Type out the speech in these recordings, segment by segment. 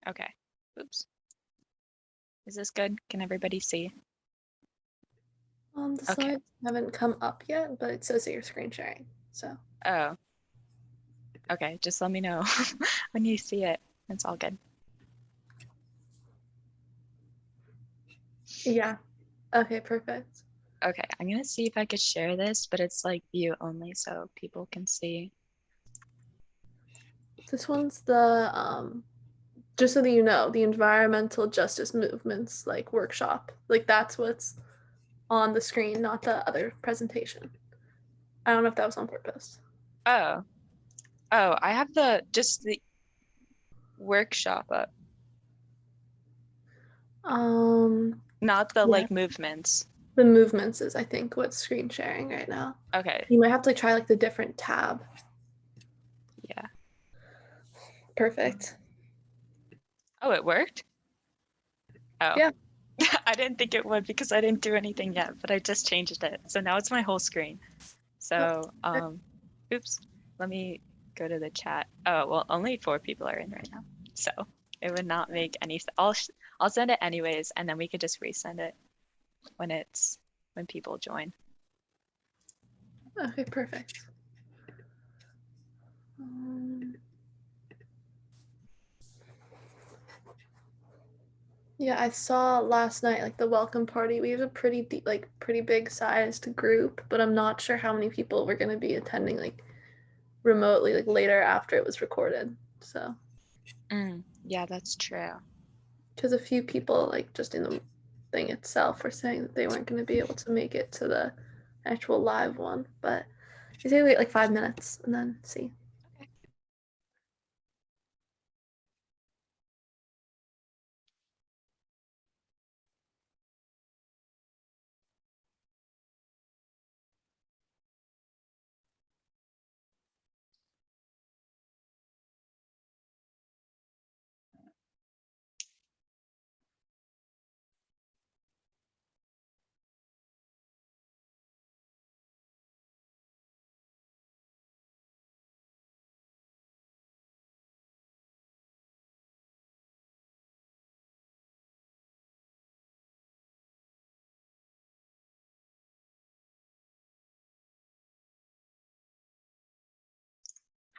Okay. Oops. Is this good? Can everybody see? The Okay. slides haven't come up yet, but it says that you're screen sharing. So Oh. Okay. Just let me know when you see it. It's all good. yeah. Okay, perfect. Okay. I'm gonna see if I could share this, but it's like view only so people can see. This one's the just so that you know, the environmental justice movements like workshop. Like that's what's on the screen, not the other presentation. I don't know if that was on purpose. Oh. I have just the workshop up, not the Yeah, like movements. the movements is I think what's screen sharing right now. Okay. You might have to try like the different tab. Yeah. Perfect. Oh, it worked? Oh. Yeah. I didn't think it would because I didn't do anything yet, but I just changed it. So now it's my whole screen. So, oops, let me go to the chat. Oh, well, only 4 people are in right now. So it would not make any sense. I'll send it anyways, and then we could just resend it when people join. Okay, perfect. Yeah, I saw last night like the welcome party. We have a pretty deep, like pretty big sized group, but I'm not sure how many people were going to be attending like remotely like later after it was recorded. So, Yeah, that's true. because a few people like just in the thing itself were saying that they weren't going to be able to make it to the actual live one, but you say wait like 5 minutes and then see. Okay.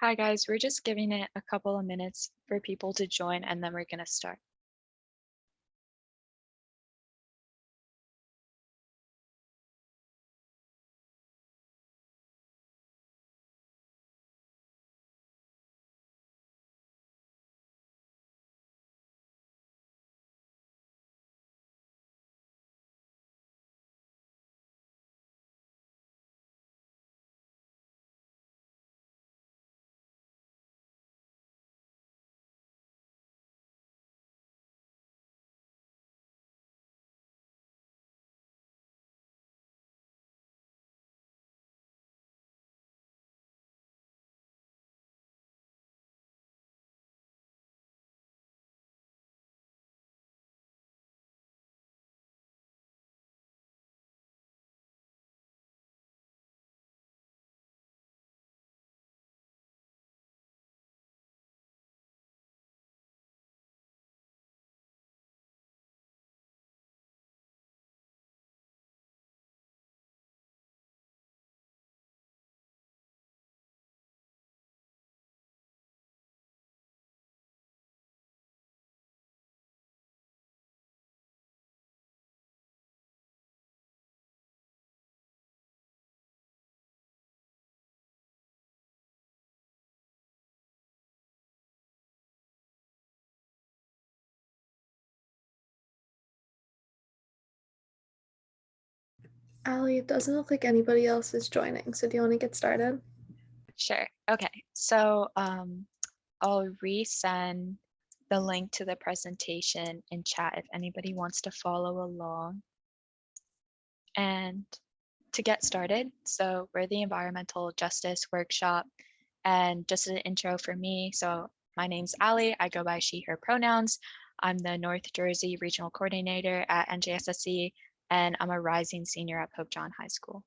Hi guys, we're just giving it a couple of minutes for people to join and then we're gonna start. Ali, it doesn't look like anybody else is joining, so do you want to get started? Sure. Okay. So I'll resend the link to the presentation in chat if anybody wants to follow along. And to get started, so we're the Environmental Justice Workshop. And just an intro for me, so my name's Ali. I go by she, her pronouns. I'm the North Jersey Regional Coordinator at NJSSC, and I'm a rising senior at Pope John High School.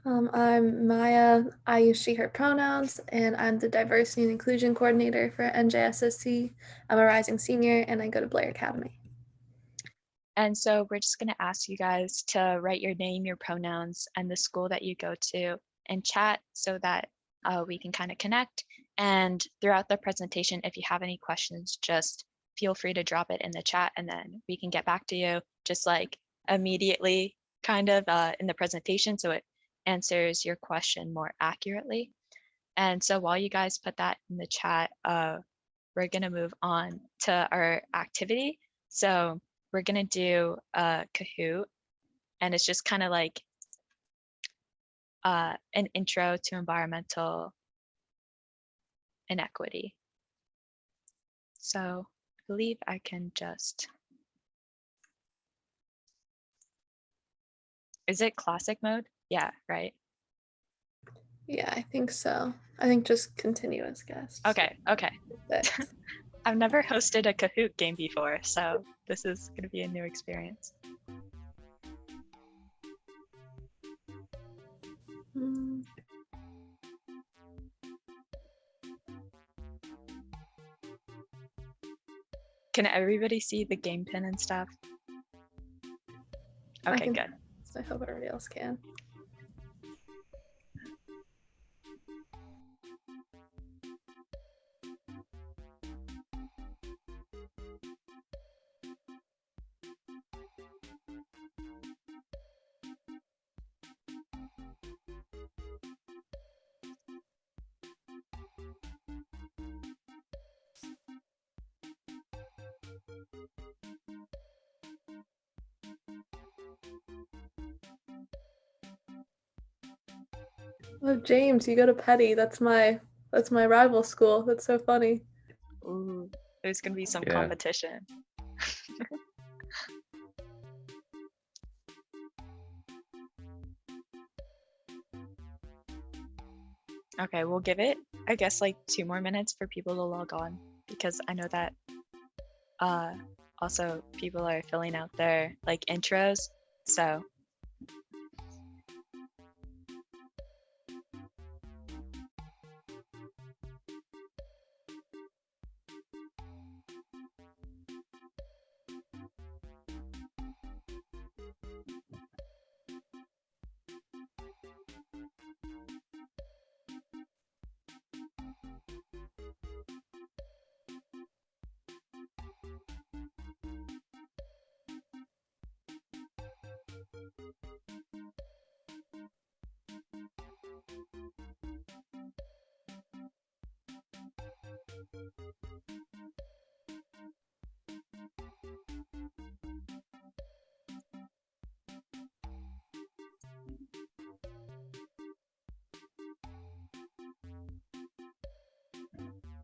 I'm Maya. I use she, her pronouns, and I'm the diversity and inclusion coordinator for NJSSC. I'm a rising senior and I go to Blair Academy. And so we're just going to ask you guys to write your name, your pronouns, and the school that you go to in chat so that we can kind of connect. And throughout the presentation, if you have any questions, just feel free to drop it in the chat and then we can get back to you just like immediately kind of in the presentation so it answers your question more accurately. And so while you guys put that in the chat, we're going to move on to our activity. So we're going to do a Kahoot, and it's just kind of like an intro to environmental inequity. So I believe I can just, is it classic mode? Yeah, right. Yeah, I think so. I think just continue as guest. Okay, okay. But I've never hosted a Kahoot game before, so this is going to be a new experience. Can everybody see the game pin and stuff? Okay, good. I hope everybody else can. Oh, James, you go to Petty. That's my rival school. That's so funny. Ooh, there's gonna be some Yeah. competition. Okay, we'll give it, I guess, like 2 more minutes for people to log on because I know that also people are filling out their like intros. So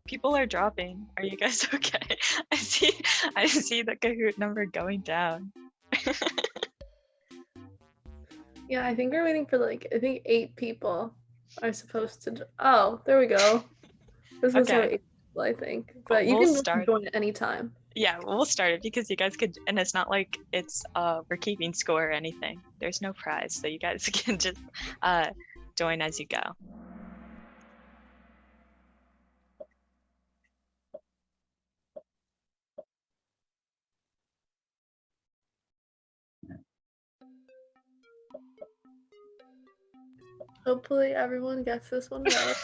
people are dropping. Are you guys okay? I see the Kahoot number going down. Yeah, I think we're waiting for I think 8 people are supposed to. Oh, there we go. This is Okay. 8 people, I think. But you We'll can start. join at any time. Yeah, we'll start it because you guys could, and it's not like it's we're keeping score or anything. There's no prize, so you guys can just join as you go. Hopefully everyone gets this one right.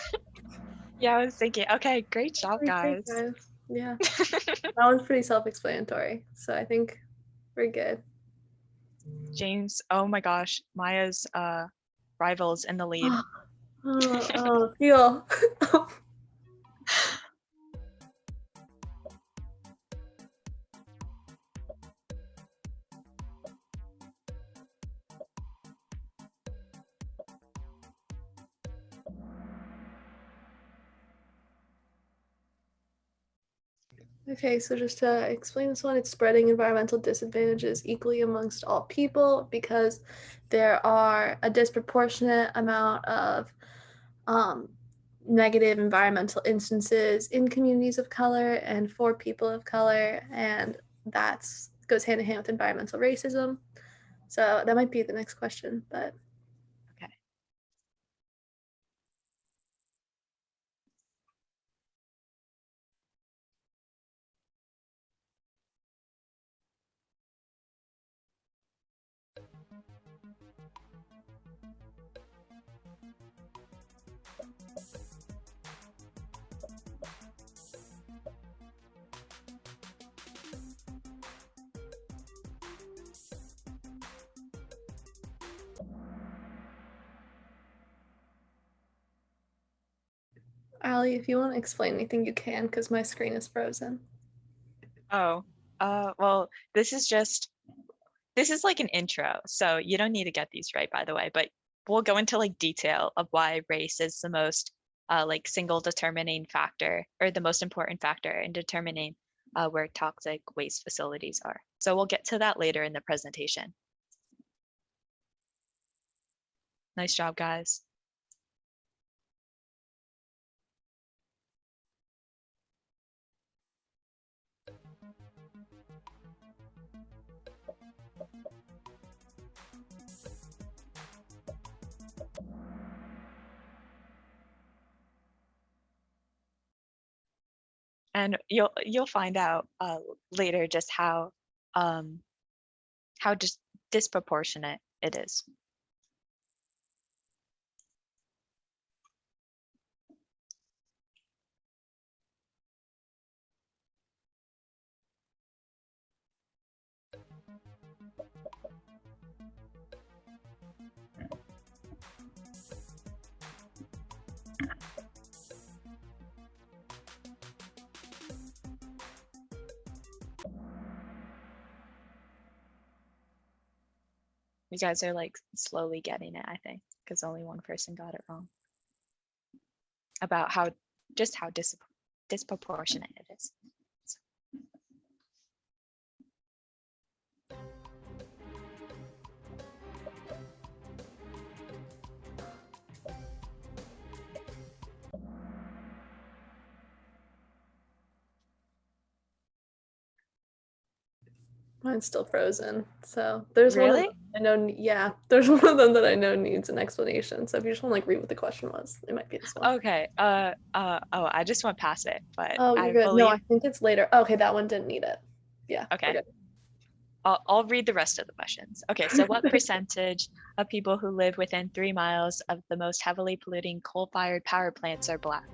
Yeah, I was thinking, okay, great job, guys. Yeah, that one's pretty self-explanatory, so I think we're good. James, oh my gosh, Maya's rivals in the lead. Feel. Okay, so just to explain this one, it's spreading environmental disadvantages equally amongst all people because there are a disproportionate amount of negative environmental instances in communities of color and for people of color, and that goes hand in hand with environmental racism. So that might be the next question, but okay. Allie, if you want to explain anything, you can, because my screen is frozen. Oh, well, this is like an intro, so you don't need to get these right, by the way, but we'll go into like detail of why race is the most like single determining factor or the most important factor in determining where toxic waste facilities are. So we'll get to that later in the presentation. Nice job, guys. And you'll find out later just how just disproportionate it is. You guys are like slowly getting it, I think, because only one person got it wrong about how disproportionate it is. Mine's still frozen. So there's one of Really? them I know. Yeah, there's one of them that I know needs an explanation. So if you just want to like read what the question was, it might be this one. Okay. Oh, I just went past it, but Oh, I you're good. No, believe. I think it's later. Okay, that one didn't need it. Yeah, we're Okay. good. I'll read the rest of the questions. Okay, so what percentage of people who live within 3 miles of the most heavily polluting coal-fired power plants are Black?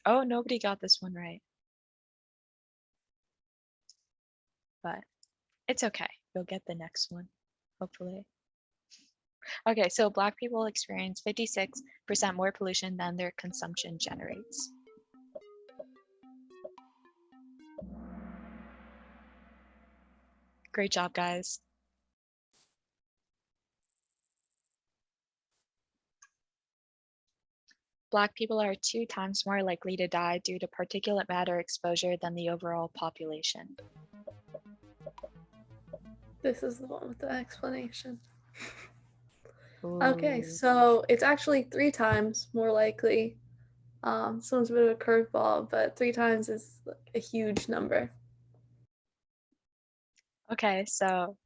Oh, nobody got this one right. But it's okay. You'll get the next one, hopefully. Okay, so Black people experience 56% more pollution than their consumption generates. Great job, guys. Black people are 2 times more likely to die due to particulate matter exposure than the overall population. This is the one with the explanation. Ooh. Okay, so it's actually 3 times more likely. This one's a bit of a curveball, but 3 times is like a huge number. Okay, so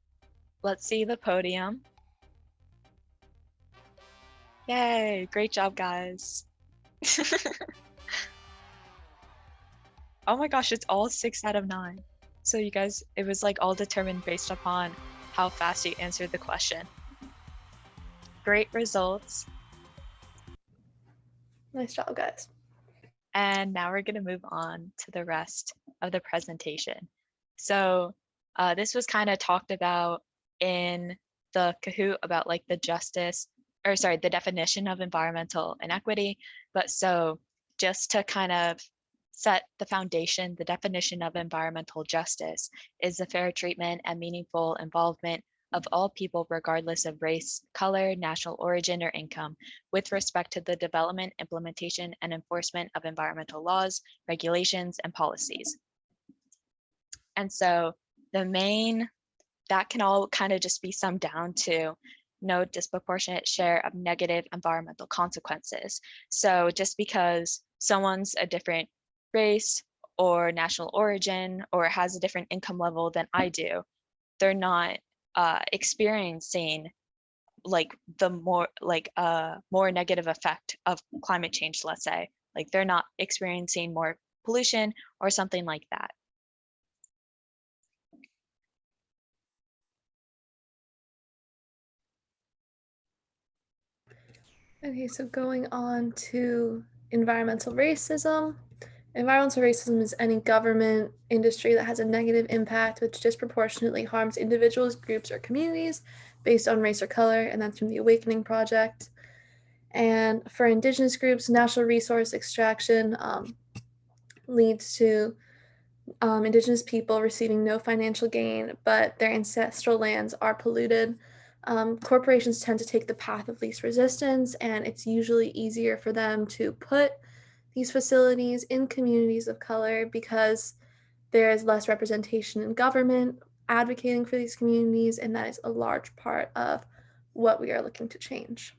let's see the podium. Yay, great job, guys. Oh my gosh, it's all 6 out of 9. So you guys, it was like all determined based upon how fast you answered the question. Great results. Nice job, guys. And now we're gonna move on to the rest of the presentation. So this was kind of talked about in the Kahoot about like the definition of environmental inequity. But so just to kind of set the foundation, the definition of environmental justice is the fair treatment and meaningful involvement of all people regardless of race, color, national origin, or income with respect to the development, implementation, and enforcement of environmental laws, regulations, and policies. And so that can all kind of just be summed down to no disproportionate share of negative environmental consequences. So just because someone's a different race or national origin or has a different income level than I do, they're not experiencing like the more negative effect of climate change, let's say. Like they're not experiencing more pollution or something like that. Okay, so going on to environmental racism. Environmental racism is any government industry that has a negative impact which disproportionately harms individuals, groups, or communities based on race or color, and that's from the Awakening Project. And for Indigenous groups, natural resource extraction leads to Indigenous people receiving no financial gain, but their ancestral lands are polluted. Corporations tend to take the path of least resistance, and it's usually easier for them to put these facilities in communities of color because there is less representation in government advocating for these communities, and that is a large part of what we are looking to change.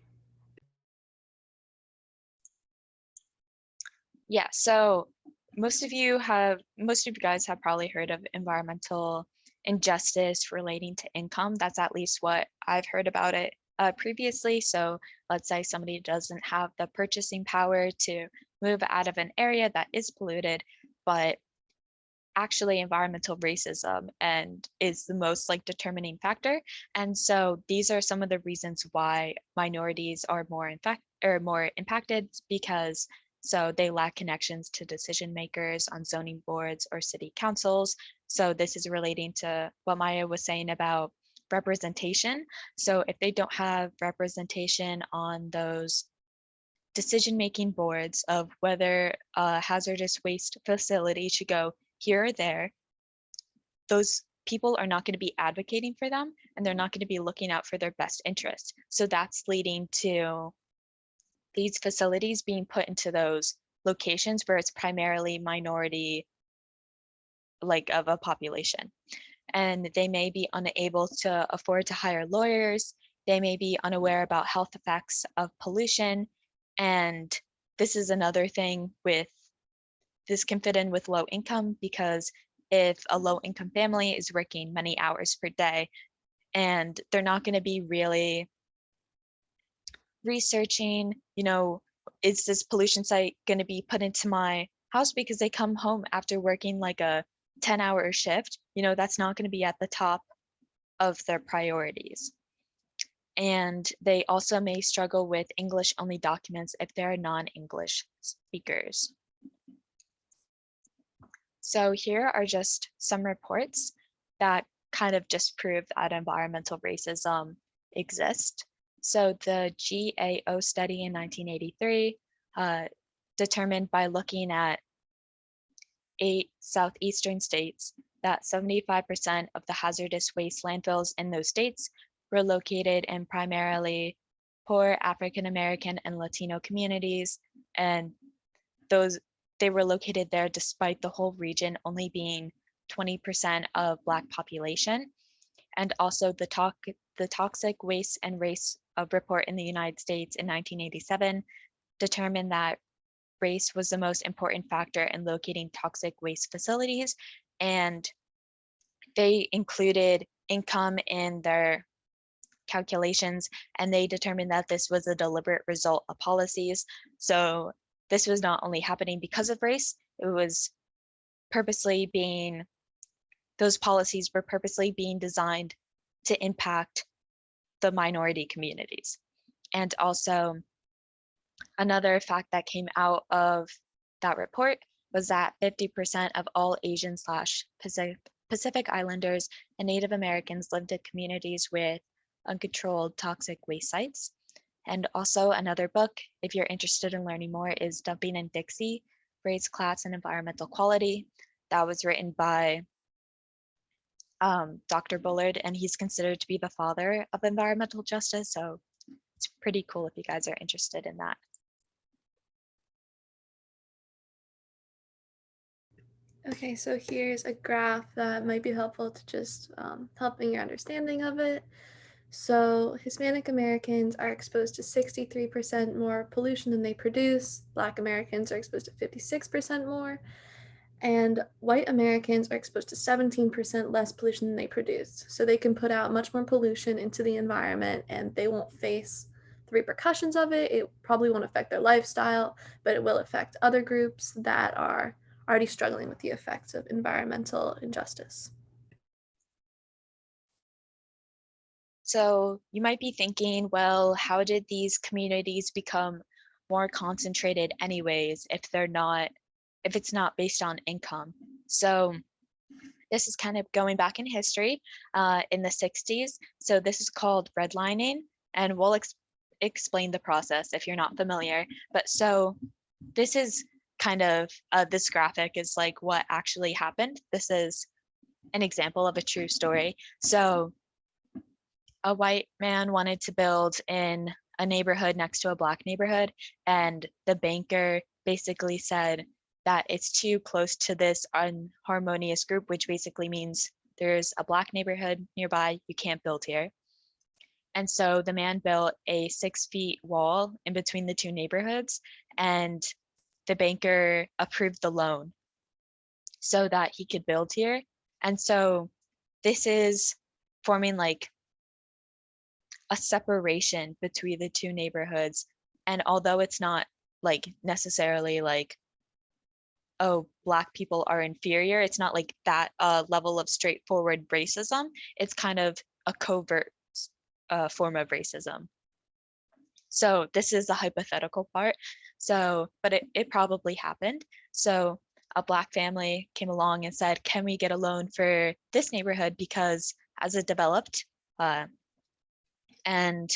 Yeah, so most of you guys have probably heard of environmental injustice relating to income. That's at least what I've heard about it previously. So let's say somebody doesn't have the purchasing power to move out of an area that is polluted, but actually environmental racism and is the most like determining factor. And so these are some of the reasons why minorities are more impacted, because so they lack connections to decision makers on zoning boards or city councils. So this is relating to what Maya was saying about representation. So if they don't have representation on those decision-making boards of whether a hazardous waste facility should go here or there, those people are not going to be advocating for them, and they're not going to be looking out for their best interest. So that's leading to these facilities being put into those locations where it's primarily minority like of a population. And they may be unable to afford to hire lawyers. They may be unaware about health effects of pollution. And this is another thing with this can fit in with low income, because if a low income family is working many hours per day and they're not going to be really researching, is this pollution site going to be put into my house because they come home after working like a 10-hour shift, that's not going to be at the top of their priorities. And they also may struggle with English only documents if they're non-English speakers. So here are just some reports that kind of just prove that environmental racism exists. So the GAO study in 1983 determined by looking at 8 southeastern states that 75% of the hazardous waste landfills in those states were located in primarily poor African American and Latino communities, and they were located there despite the whole region only being 20% of Black population. And also the Toxic Waste and Race report in the United States in 1987 determined that race was the most important factor in locating toxic waste facilities, and they included income in their calculations, and they determined that this was a deliberate result of policies. So this was not only happening because of race, it was those policies were purposely being designed to impact the minority communities. And also another fact that came out of that report was that 50% of all Asian/Pacific Islanders and Native Americans lived in communities with uncontrolled toxic waste sites. And also another book, if you're interested in learning more, is Dumping in Dixie, Race, Class, and Environmental Quality. That was written by Dr. Bullard, and he's considered to be the father of environmental justice. So it's pretty cool if you guys are interested in that. Okay, so here's a graph that might be helpful to just helping your understanding of it. So Hispanic Americans are exposed to 63% more pollution than they produce. Black Americans are exposed to 56% more. And white Americans are exposed to 17% less pollution than they produce. So they can put out much more pollution into the environment and they won't face the repercussions of it. It probably won't affect their lifestyle, but it will affect other groups that are already struggling with the effects of environmental injustice. So you might be thinking, well, how did these communities become more concentrated anyways if it's not based on income. So this is kind of going back in history in the 60s. So this is called redlining, and we'll explain the process if you're not familiar. But so this is kind of, this graphic is like what actually happened. This is an example of a true story. So a white man wanted to build in a neighborhood next to a black neighborhood, and the banker basically said that it's too close to this unharmonious group, which basically means there's a black neighborhood nearby, you can't build here. And so the man built a 6 feet wall in between the two neighborhoods, and the banker approved the loan so that he could build here. And so this is forming like a separation between the two neighborhoods. And although it's not like necessarily like, oh, black people are inferior, it's not like that level of straightforward racism. It's kind of a covert form of racism. So this is the hypothetical part. So, but it probably happened. So a black family came along and said, can we get a loan for this neighborhood? Because as it developed, and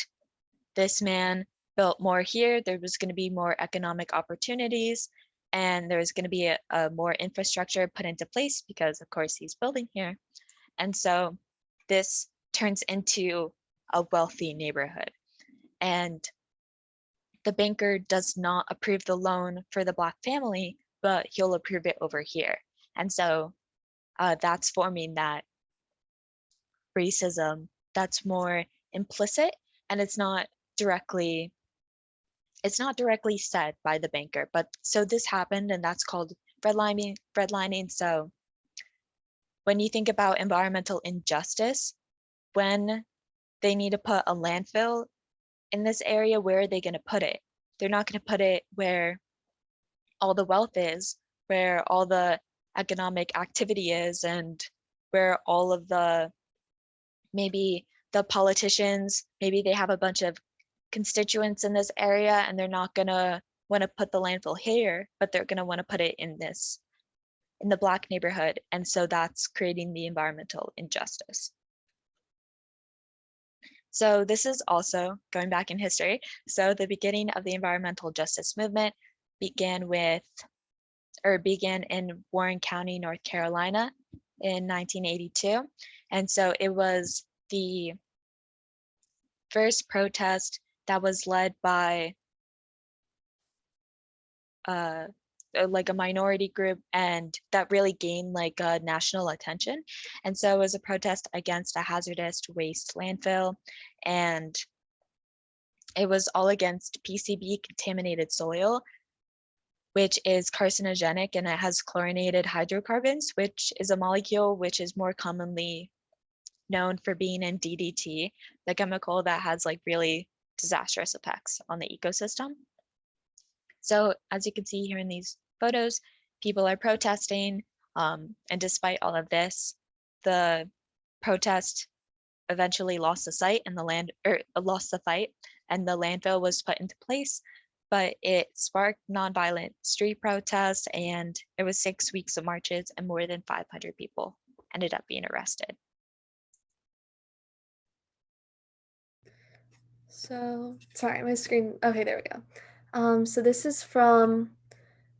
this man built more here, there was going to be more economic opportunities, and there was going to be a more infrastructure put into place because of course he's building here. And so this turns into a wealthy neighborhood. And the banker does not approve the loan for the black family, but he'll approve it over here. And so that's forming that racism that's more implicit, and it's not directly said by the banker. But so this happened, and that's called redlining. So when you think about environmental injustice, when they need to put a landfill in this area, where are they going to put it? They're not going to put it where all the wealth is, where all the economic activity is, and where all of the, maybe the politicians, maybe they have a bunch of constituents in this area and they're not going to want to put the landfill here, but they're going to want to put it in the black neighborhood. And so that's creating the environmental injustice. So this is also going back in history. So the beginning of the environmental justice movement began in Warren County, North Carolina in 1982. And so it was the first protest that was led by like a minority group, and that really gained like national attention. And so it was a protest against a hazardous waste landfill, and it was all against PCB, contaminated soil, which is carcinogenic, and it has chlorinated hydrocarbons, which is a molecule which is more commonly known for being in DDT, the chemical that has like really disastrous effects on the ecosystem. So as you can see here in these photos, people are protesting, and despite all of this, the protest eventually lost the fight, and the landfill was put into place. But it sparked nonviolent street protests, and it was 6 weeks of marches, and more than 500 people ended up being arrested. So, sorry, my screen. Okay, there we go. So this is from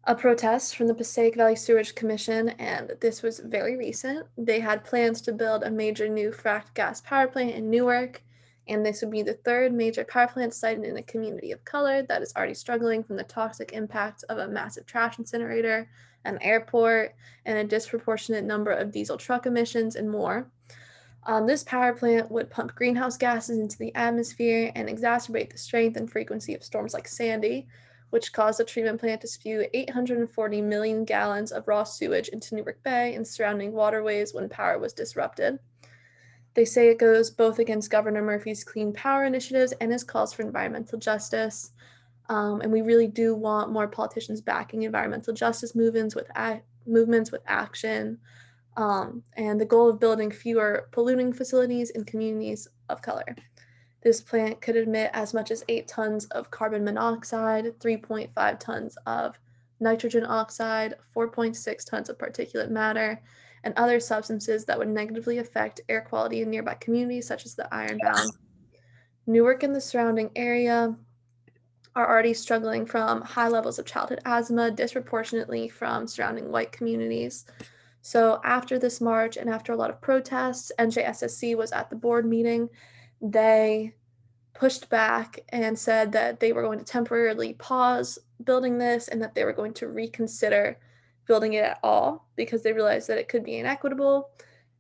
a protest from the Passaic Valley Sewerage Commission, and this was very recent. They had plans to build a major new fracked gas power plant in Newark, and this would be the third major power plant sited in a community of color that is already struggling from the toxic impact of a massive trash incinerator, an airport, and a disproportionate number of diesel truck emissions, and more. This power plant would pump greenhouse gases into the atmosphere and exacerbate the strength and frequency of storms like Sandy, which caused the treatment plant to spew 840 million gallons of raw sewage into Newark Bay and surrounding waterways when power was disrupted. They say it goes both against Governor Murphy's clean power initiatives and his calls for environmental justice. And we really do want more politicians backing environmental justice movements with action. And the goal of building fewer polluting facilities in communities of color. This plant could emit as much as 8 tons of carbon monoxide, 3.5 tons of nitrogen oxide, 4.6 tons of particulate matter, and other substances that would negatively affect air quality in nearby communities, such as the Ironbound. Newark and the surrounding area are already struggling from high levels of childhood asthma, disproportionately from surrounding white communities. So, after this march and after a lot of protests, NJSSC was at the board meeting. They pushed back and said that they were going to temporarily pause building this and that they were going to reconsider building it at all because they realized that it could be inequitable.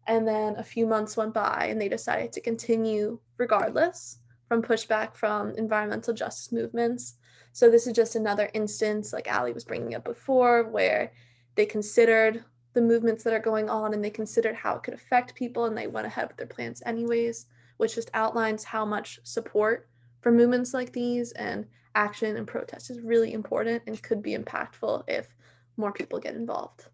And then a few months went by and they decided to continue regardless from pushback from environmental justice movements. So this is just another instance, like Ali was bringing up before, where they considered the movements that are going on and they considered how it could affect people and they went ahead with their plans anyways, which just outlines how much support for movements like these and action and protest is really important and could be impactful if more people get involved.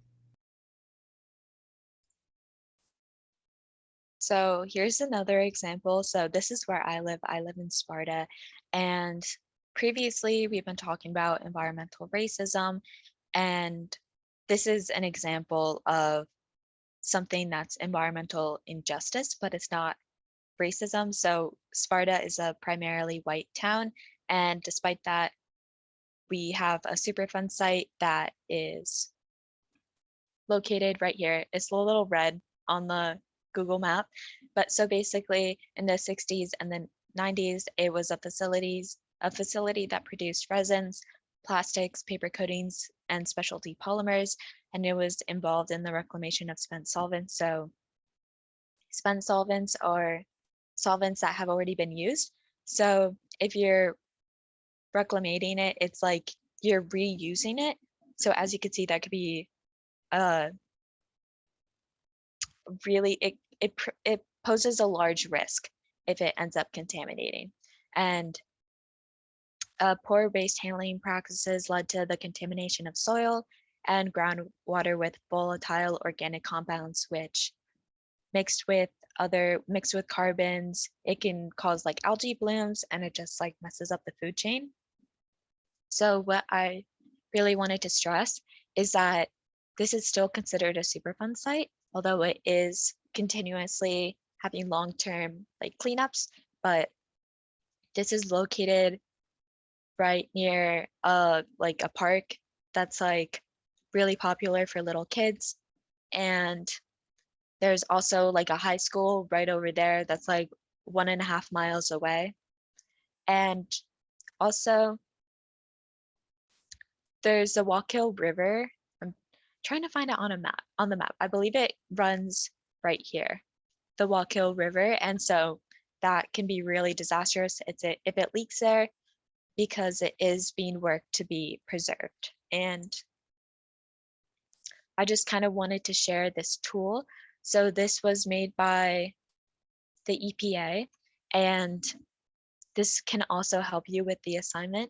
So here's another example. So this is where I live. I live in Sparta. And previously, we've been talking about environmental racism. And this is an example of something that's environmental injustice, but it's not racism. So Sparta is a primarily white town. And despite that, we have a Superfund site that is located right here. It's a little red on the Google map. But so basically in the 60s and the 90s, it was a facility that produced resins, plastics, paper coatings, and specialty polymers. And it was involved in the reclamation of spent solvents. So spent solvents are solvents that have already been used. So if you're reclamating it, it's like you're reusing it. So as you can see, that could be really, it poses a large risk if it ends up contaminating. And poor waste handling practices led to the contamination of soil and groundwater with volatile organic compounds, which mixed with carbons, it can cause like algae blooms and it just like messes up the food chain. So what I really wanted to stress is that this is still considered a Superfund site, although it is continuously having long-term like cleanups, but this is located right near like a park that's like really popular for little kids. And there's also like a high school right over there that's like 1.5 miles away. And also there's the Wallkill River. I'm trying to find it on the map. I believe it runs right here, the Wallkill River. And so that can be really disastrous if it leaks there, because it is being worked to be preserved. And I just kind of wanted to share this tool. So this was made by the EPA, and this can also help you with the assignment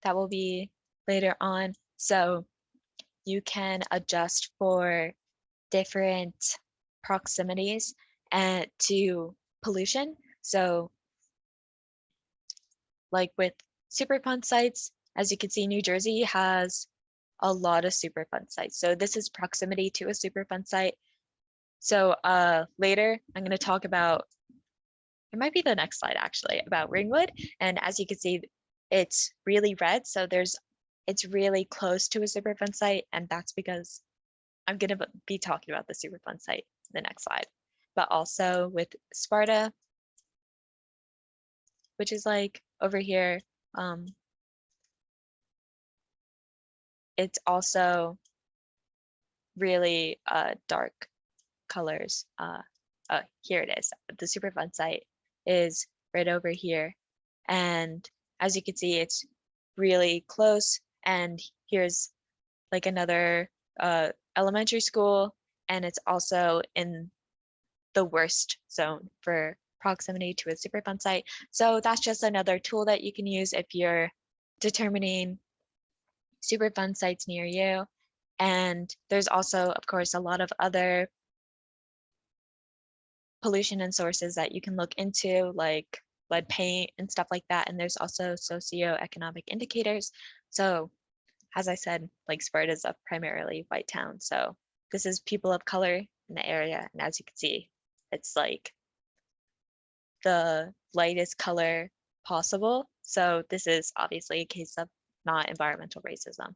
that will be later on. So you can adjust for different proximities and to pollution. So like with Superfund sites, as you can see, New Jersey has a lot of Superfund sites. So this is proximity to a Superfund site. So later I'm going to talk about, it might be the next slide actually, about Ringwood. And as you can see, it's really red. So it's really close to a Superfund site. And that's because I'm going to be talking about the Superfund site in the next slide. But also with Sparta, which is like over here, it's also really dark colors. Here it is. The Superfund site is right over here. And as you can see, it's really close. And here's like another elementary school, and it's also in the worst zone for proximity to a Superfund site. So that's just another tool that you can use if you're determining Superfund sites near you. And there's also, of course, a lot of other pollution and sources that you can look into, like lead paint and stuff like that. And there's also socioeconomic indicators. So as I said, like Sparta is a primarily white town. So this is people of color in the area. And as you can see, it's like the lightest color possible. So this is obviously a case of not environmental racism.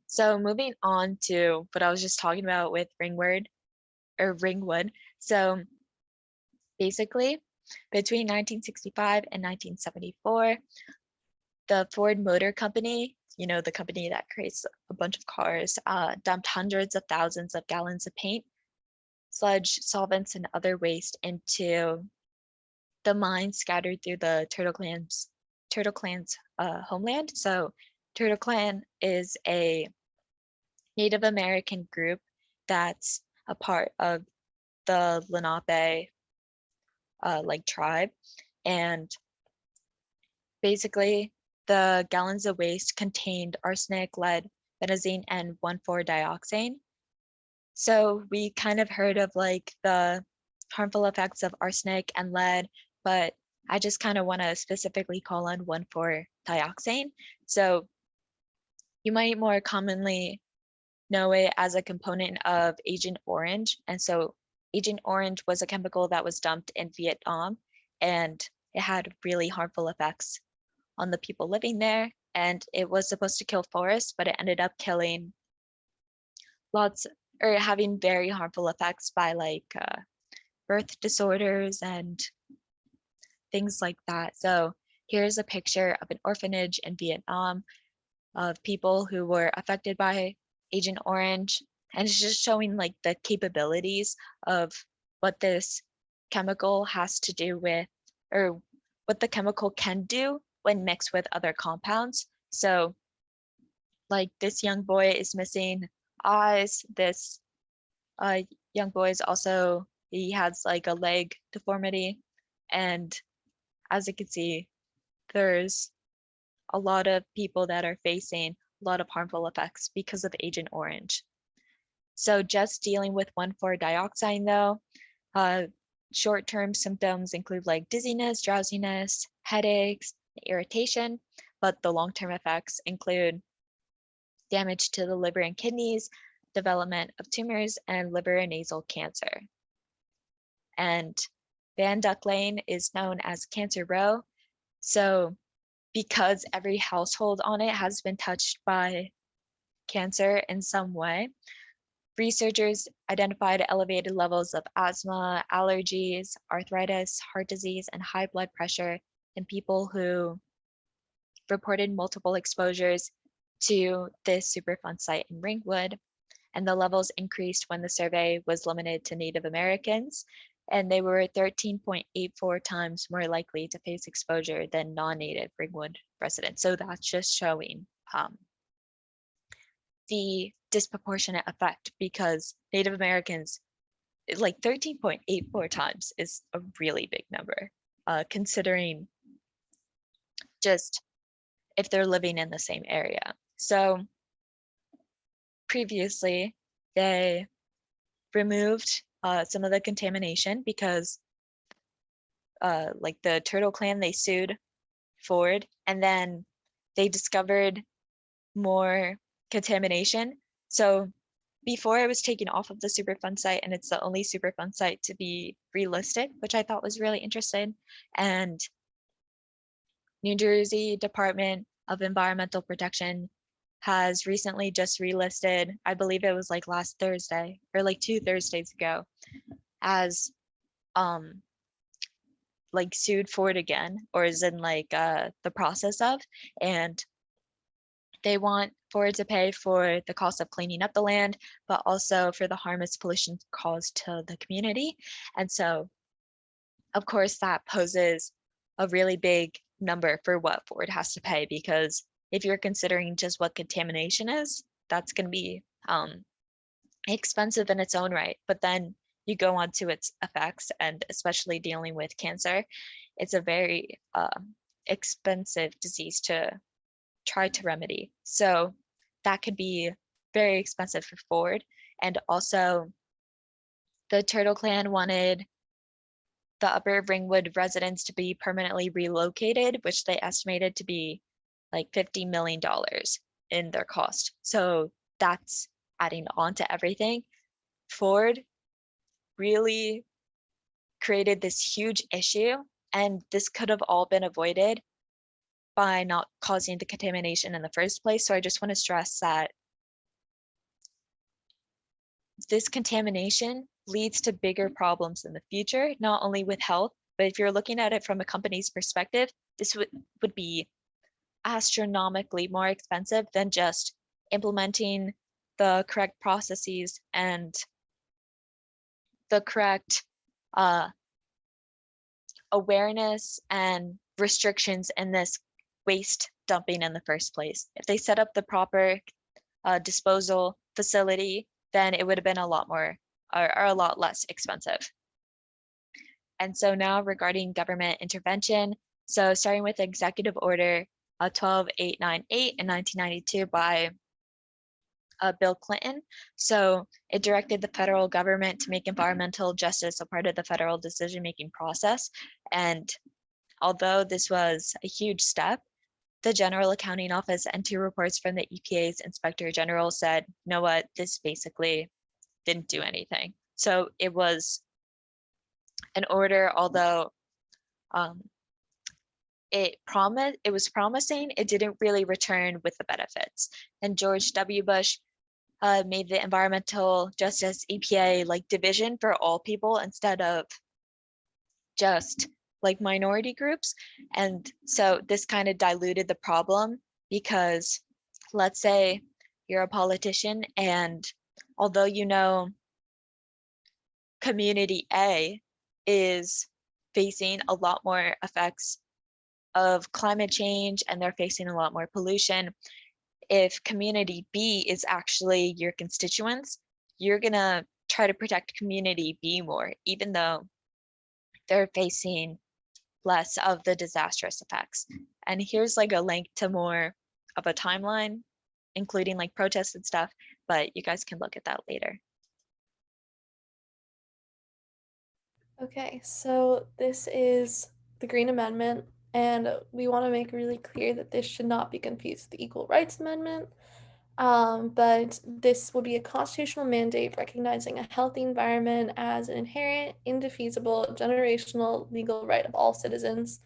So moving on to what I was just talking about with Ringwood. So basically, between 1965 and 1974, the Ford Motor Company, you know, the company that creates a bunch of cars, dumped hundreds of thousands of gallons of paint, sludge, solvents, and other waste into the mines scattered through the Turtle Clan's homeland. So Turtle Clan is a Native American group that's a part of the Lenape like tribe. And basically the gallons of waste contained arsenic, lead, benzene, and 1,4-dioxane. So we kind of heard of like the harmful effects of arsenic and lead, but I just kind of want to specifically call on 1,4-dioxane. So you might more commonly know it as a component of Agent Orange. And so Agent Orange was a chemical that was dumped in Vietnam, and it had really harmful effects on the people living there. And it was supposed to kill forests, but it ended up killing lots or having very harmful effects by like birth disorders and things like that. So here's a picture of an orphanage in Vietnam of people who were affected by Agent Orange. And it's just showing like the capabilities of what this chemical has to do with, or what the chemical can do when mixed with other compounds. So like this young boy is missing eyes. This young boy is also, he has like a leg deformity. And as you can see, there's a lot of people that are facing a lot of harmful effects because of Agent Orange. So just dealing with 1,4-dioxane though, short-term symptoms include like dizziness, drowsiness, headaches, irritation, but the long-term effects include damage to the liver and kidneys, development of tumors, and liver and nasal cancer. And Van Duck Lane is known as Cancer Row. So because every household on it has been touched by cancer in some way, researchers identified elevated levels of asthma, allergies, arthritis, heart disease, and high blood pressure in people who reported multiple exposures to this Superfund site in Ringwood. And the levels increased when the survey was limited to Native Americans, and they were 13.84 times more likely to face exposure than non-Native Ringwood residents. So that's just showing the disproportionate effect, because Native Americans, like 13.84 times is a really big number, considering just if they're living in the same area. So previously, they removed some of the contamination because like the Turtle Clan, they sued Ford, and then they discovered more contamination. So before it was taken off of the Superfund site, and it's the only Superfund site to be relisted, which I thought was really interesting. And New Jersey Department of Environmental Protection has recently just relisted, I believe it was like last Thursday or like 2 Thursdays ago, as like sued Ford again, or is in like the process of, and they want Ford to pay for the cost of cleaning up the land, but also for the harmless pollution caused to the community. And so, of course, that poses a really big number for what Ford has to pay, because if you're considering just what contamination is, that's going to be expensive in its own right. But then you go on to its effects, and especially dealing with cancer, it's a very expensive disease to try to remedy. So that could be very expensive for Ford. And also the Turtle Clan wanted the Upper Ringwood residents to be permanently relocated, which they estimated to be like $50 million in their cost. So that's adding on to everything. Ford really created this huge issue, and this could have all been avoided by not causing the contamination in the first place. So I just want to stress that this contamination leads to bigger problems in the future, not only with health, but if you're looking at it from a company's perspective, this would be astronomically more expensive than just implementing the correct processes and the correct awareness and restrictions in this waste dumping in the first place. If they set up the proper disposal facility, then it would have been a lot more or a lot less expensive. And so now regarding government intervention, so starting with Executive Order 12898 in 1992 by Bill Clinton. So it directed the federal government to make environmental justice a part of the federal decision-making process. And although this was a huge step, the General Accounting Office and 2 reports from the EPA's Inspector General said, you know what, this basically didn't do anything. So it was an order, although it was promising, it didn't really return with the benefits. And George W. Bush made the environmental justice EPA like division for all people instead of just like minority groups. And so this kind of diluted the problem, because let's say you're a politician and although you know community A is facing a lot more effects of climate change and they're facing a lot more pollution, if community B is actually your constituents, you're gonna try to protect community B more, even though they're facing less of the disastrous effects. And here's like a link to more of a timeline, including like protests and stuff, but you guys can look at that later. Okay, so this is the Green Amendment, and we want to make really clear that this should not be confused with the Equal Rights Amendment. But this would be a constitutional mandate recognizing a healthy environment as an inherent, indefeasible, generational legal right of all citizens.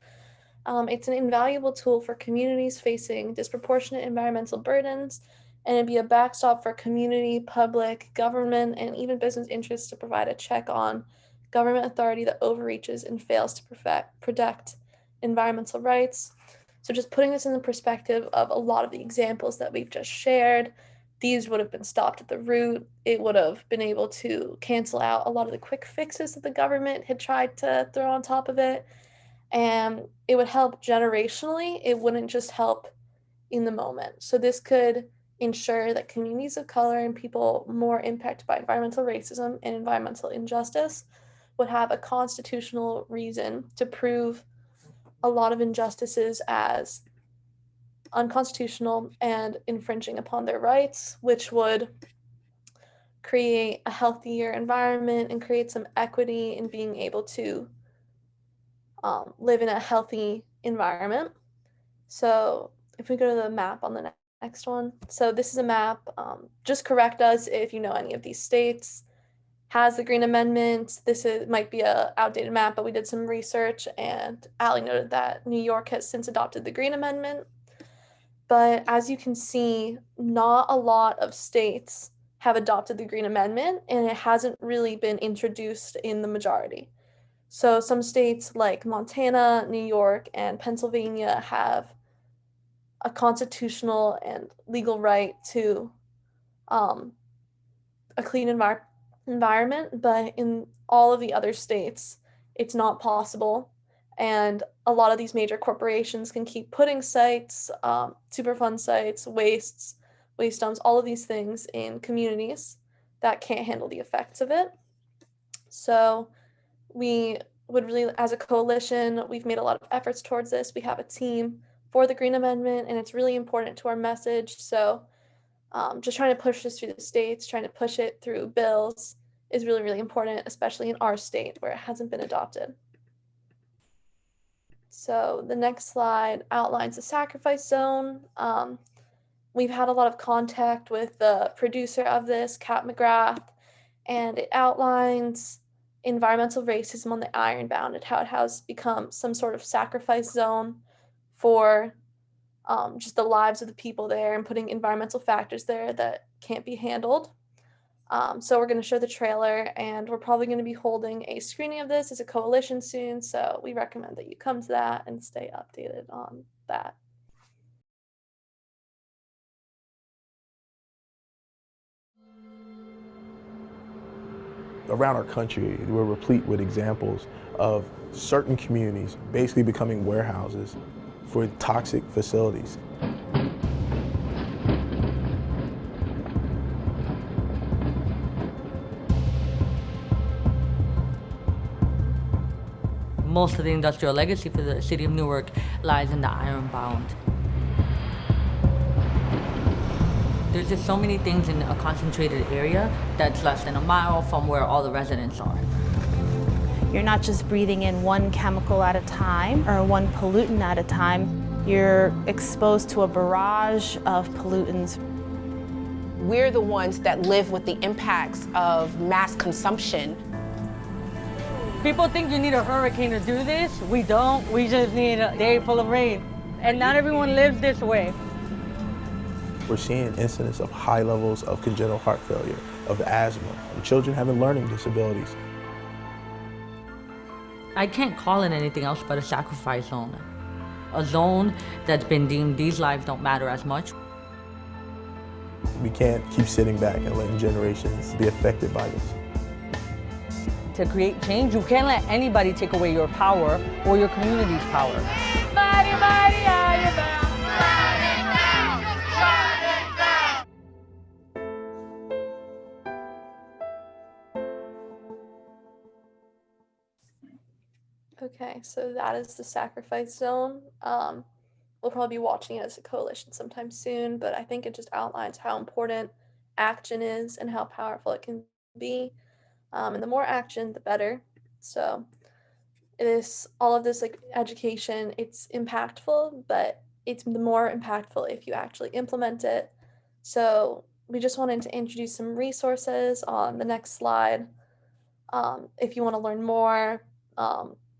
It's an invaluable tool for communities facing disproportionate environmental burdens, and it'd be a backstop for community, public, government, and even business interests to provide a check on government authority that overreaches and fails to protect environmental rights. So just putting this in the perspective of a lot of the examples that we've just shared, these would have been stopped at the root. It would have been able to cancel out a lot of the quick fixes that the government had tried to throw on top of it. And it would help generationally. It wouldn't just help in the moment. So this could ensure that communities of color and people more impacted by environmental racism and environmental injustice would have a constitutional reason to prove a lot of injustices as unconstitutional and infringing upon their rights, which would create a healthier environment and create some equity in being able to live in a healthy environment. So if we go to the map on the next one. So this is a map. Just correct us if you know any of these states has the Green Amendment. Might be a outdated map, but we did some research and Allie noted that New York has since adopted the Green Amendment. But as you can see, not a lot of states have adopted the Green Amendment, and it hasn't really been introduced in the majority. So some states like Montana, New York, and Pennsylvania have a constitutional and legal right to a clean environment, but in all of the other states, it's not possible. And a lot of these major corporations can keep putting sites, Superfund sites, waste dumps, all of these things in communities that can't handle the effects of it. So we would really, as a coalition, we've made a lot of efforts towards this. We have a team for the Green Amendment, and it's really important to our message. So just trying to push this through the states, trying to push it through bills is really, really important, especially in our state where it hasn't been adopted. So the next slide outlines the sacrifice zone. We've had a lot of contact with the producer of this, Kat McGrath, and it outlines environmental racism on the Ironbound and how it has become some sort of sacrifice zone for just the lives of the people there and putting environmental factors there that can't be handled. So we're going to show the trailer, and we're probably going to be holding a screening of this as a coalition soon. So we recommend that you come to that and stay updated on that. Around our country, we're replete with examples of certain communities basically becoming warehouses for toxic facilities. Most of the industrial legacy for the city of Newark lies in the Ironbound. There's just so many things in a concentrated area that's less than a mile from where all the residents are. You're not just breathing in one chemical at a time or one pollutant at a time. You're exposed to a barrage of pollutants. We're the ones that live with the impacts of mass consumption. People think you need a hurricane to do this. We don't. We just need a day full of rain. And not everyone lives this way. We're seeing incidents of high levels of congenital heart failure, of asthma, and children having learning disabilities. I can't call it anything else but a sacrifice zone. A zone that's been deemed these lives don't matter as much. We can't keep sitting back and letting generations be affected by this. To create change, you can't let anybody take away your power or your community's power. Mighty, mighty, are you bound? Okay, so that is the sacrifice zone. We'll probably be watching it as a coalition sometime soon, but I think it just outlines how important action is and how powerful it can be. And the more action, the better. So it is all of this like education, it's impactful, but it's the more impactful if you actually implement it. So we just wanted to introduce some resources on the next slide. If you want to learn more,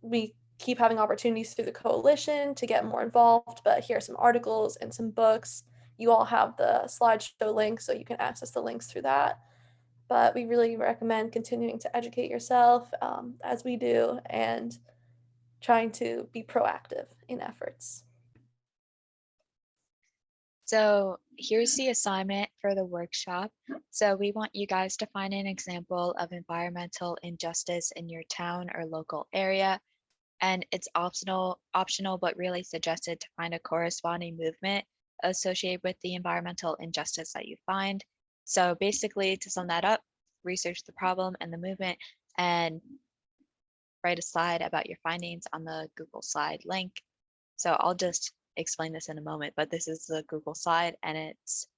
we keep having opportunities through the coalition to get more involved, but here are some articles and some books. You all have the slideshow link, so you can access the links through that. But we really recommend continuing to educate yourself as we do and trying to be proactive in efforts. So here's the assignment for the workshop. So we want you guys to find an example of environmental injustice in your town or local area. And it's optional, but really suggested to find a corresponding movement associated with the environmental injustice that you find. So basically, to sum that up, research the problem and the movement and write a slide about your findings on the Google slide link. So I'll just explain this in a moment, but this is the Google slide and it's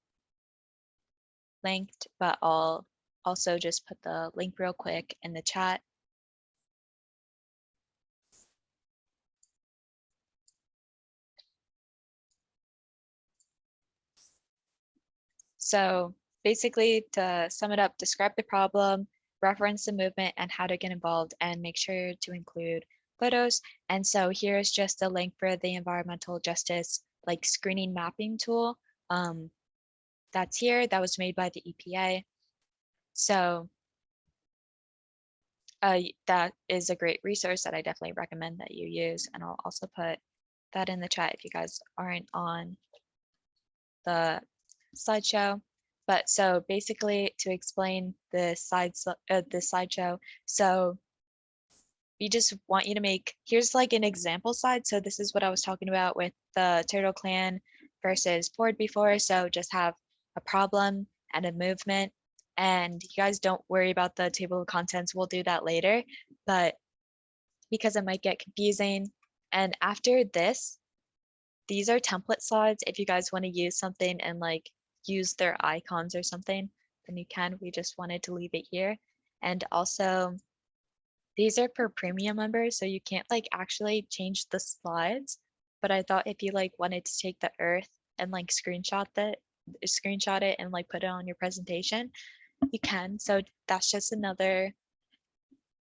linked, but I'll also just put the link real quick in the chat. So basically, to sum it up, describe the problem, reference the movement and how to get involved, and make sure to include photos. And so here's just a link for the environmental justice like screening mapping tool. That's here, that was made by the EPA. So that is a great resource that I definitely recommend that you use. And I'll also put that in the chat if you guys aren't on the slideshow. But so basically to explain the slideshow, so we just want you to make, here's like an example slide. So this is what I was talking about with the Turtle Clan versus Board before. So just have a problem and a movement, and you guys don't worry about the table of contents. We'll do that later, but because it might get confusing. And after this, these are template slides. If you guys want to use something and like use their icons or something, then you can. We just wanted to leave it here. And also these are for premium members, so you can't like actually change the slides. But I thought if you like wanted to take the Earth and like screenshot it and like put it on your presentation, you can. So that's just another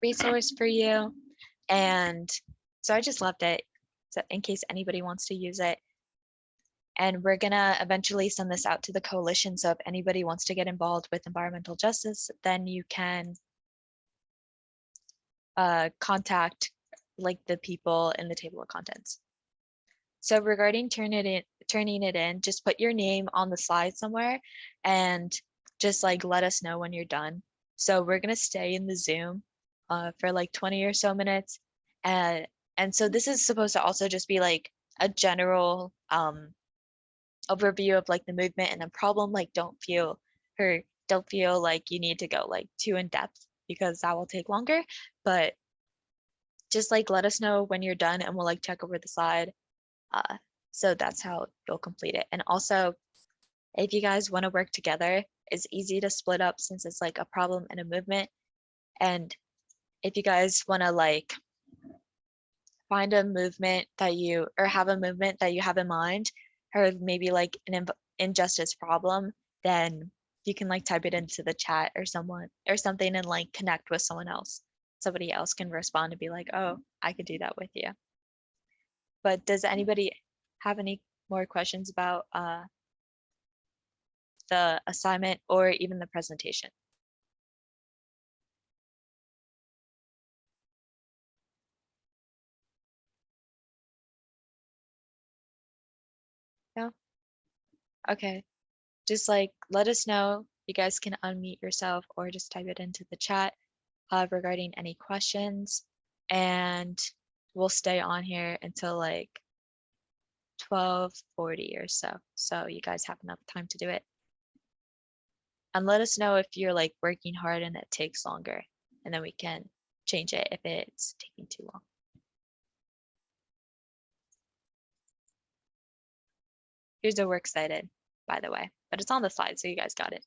resource for you. And so I just loved it. So in case anybody wants to use it. And we're gonna eventually send this out to the coalition. So if anybody wants to get involved with environmental justice, then you can contact like the people in the table of contents. So regarding turning it in, just put your name on the slide somewhere and just like let us know when you're done. So we're gonna stay in the Zoom for like 20 or so minutes. And so this is supposed to also just be like a general overview of like the movement and the problem. Like don't feel like you need to go like too in depth because that will take longer. But just like let us know when you're done and we'll like check over the slide. So that's how you'll complete it. And also, if you guys want to work together, it's easy to split up since it's like a problem and a movement. And if you guys want to like find a movement that you or have a movement that you have in mind, or maybe like an injustice problem, then you can like type it into the chat or something and like connect with someone else. Somebody else can respond and be like, oh, I could do that with you. But does anybody have any more questions about the assignment or even the presentation? No? Okay. Just like let us know. You guys can unmute yourself or just type it into the chat regarding any questions. And we'll stay on here until like 12:40 or so. So you guys have enough time to do it. And let us know if you're like working hard and it takes longer. And then we can change it if it's taking too long. Here's the works cited, by the way, but it's on the slide, so you guys got it.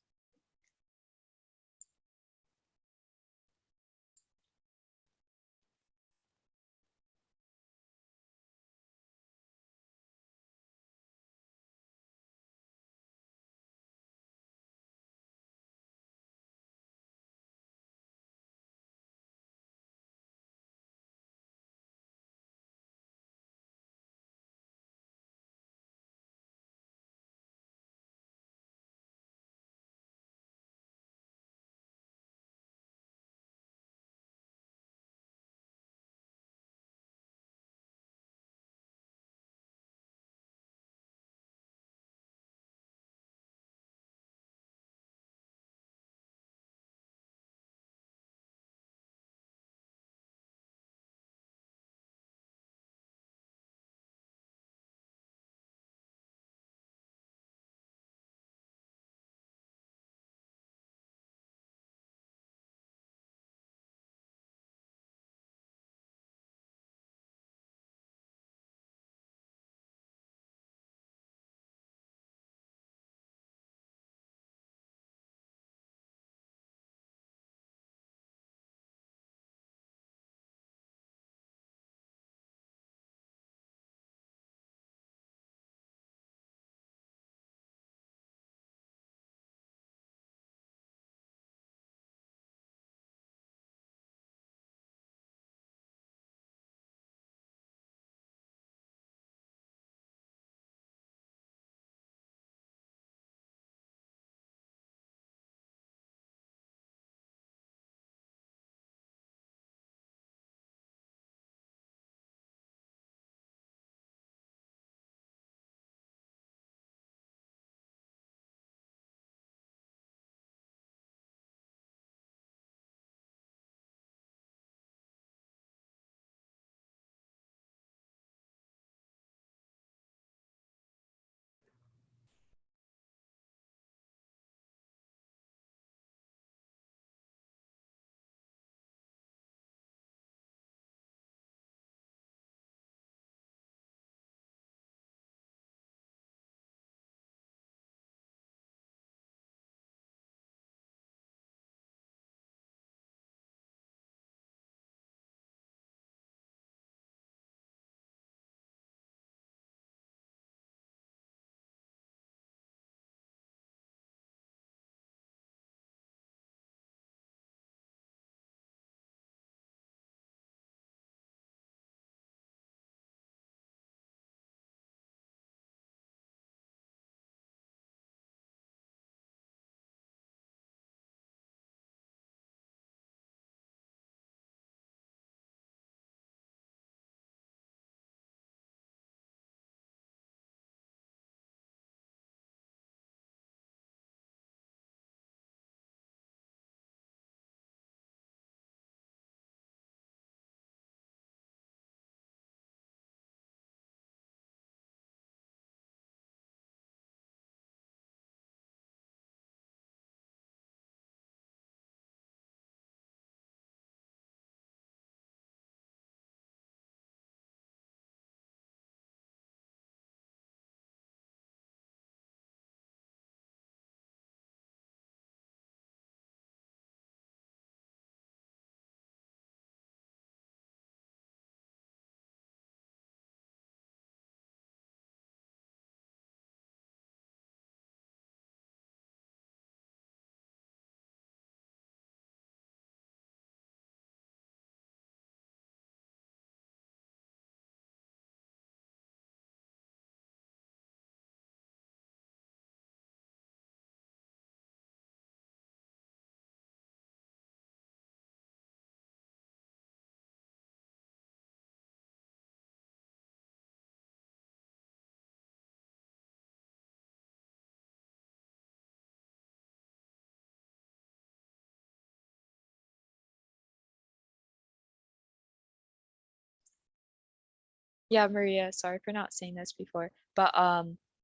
Yeah, Maria, sorry for not saying this before, but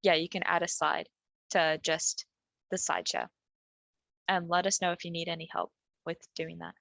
yeah, you can add a slide to just the slideshow and let us know if you need any help with doing that.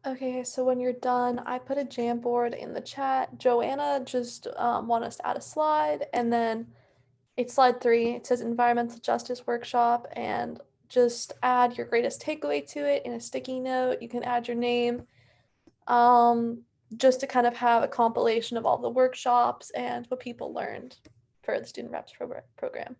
Okay, so when you're done, I put a Jamboard in the chat. Joanna just want us to add a slide, and then it's slide 3. It says Environmental Justice Workshop, and just add your greatest takeaway to it in a sticky note. You can add your name, just to kind of have a compilation of all the workshops and what people learned for the Student Reps program.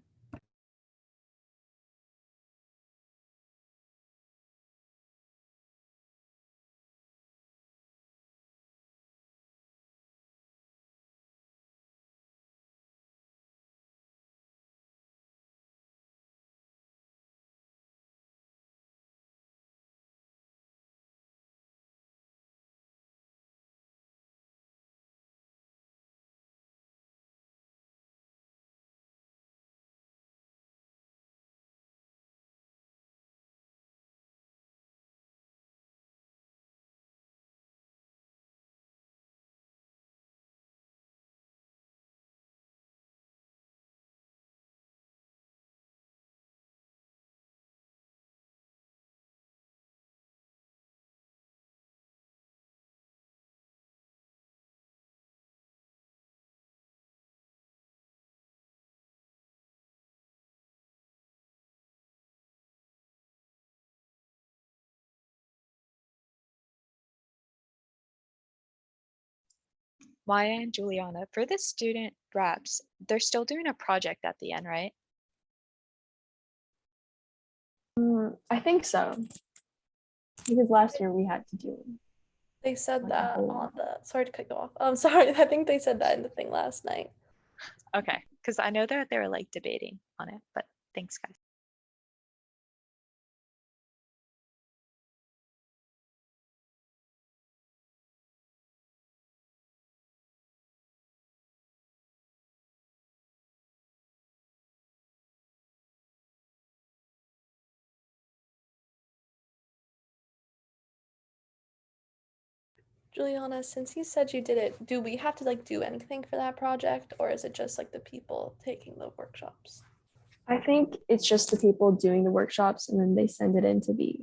Maya and Juliana, for the student reps, they're still doing a project at the end, right? I think so. Because last year we had to do. They said Like a that whole- on the, sorry to cut you off. I'm sorry, I think they said that in the thing last night. Okay, because I know that they were like debating on it, but thanks, guys. Juliana, since you said you did it, do we have to like do anything for that project, or is it just like the people taking the workshops? I think it's just the people doing the workshops and then they send it into the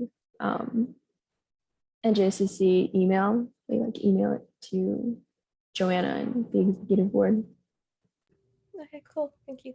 NJCC email. They like email it to Joanna and the executive board. Okay, cool. Thank you.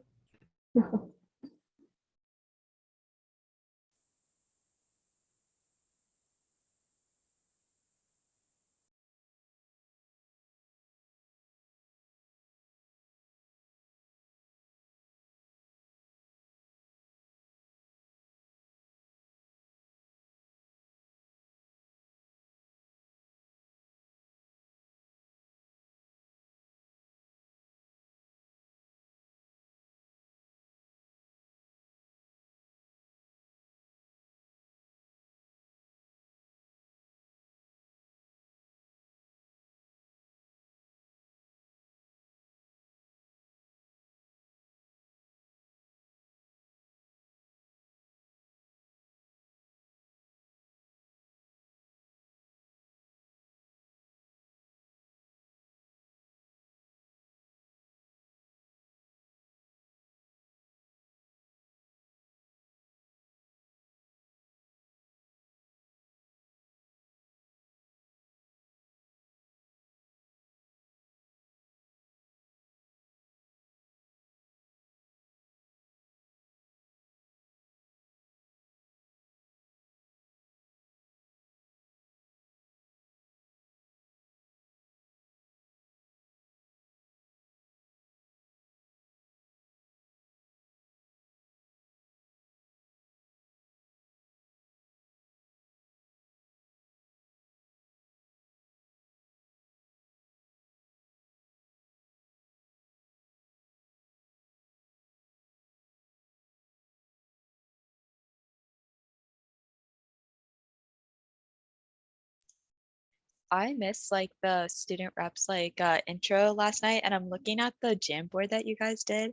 I missed like the student reps like intro last night, and I'm looking at the Jamboard that you guys did,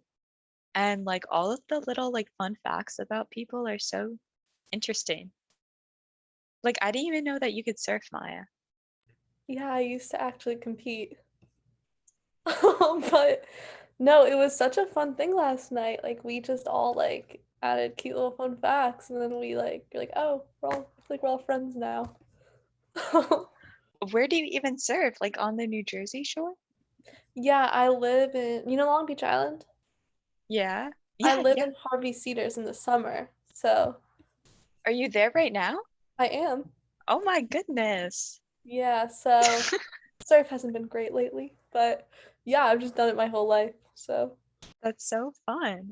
and like all of the little like fun facts about people are so interesting. Like I didn't even know that you could surf, Maya. Yeah, I used to actually compete. But no, it was such a fun thing last night. Like we just all like added cute little fun facts and then we like you're like, oh, we're all friends now. Where do you even surf? Like on the New Jersey shore? Yeah, I live in Long Beach Island? Yeah. I Yeah, live yeah. in Harvey Cedars in the summer, so Are you there right now? I am. Oh my goodness. Yeah, so surf hasn't been great lately, but yeah, I've just done it my whole life. So, That's so fun.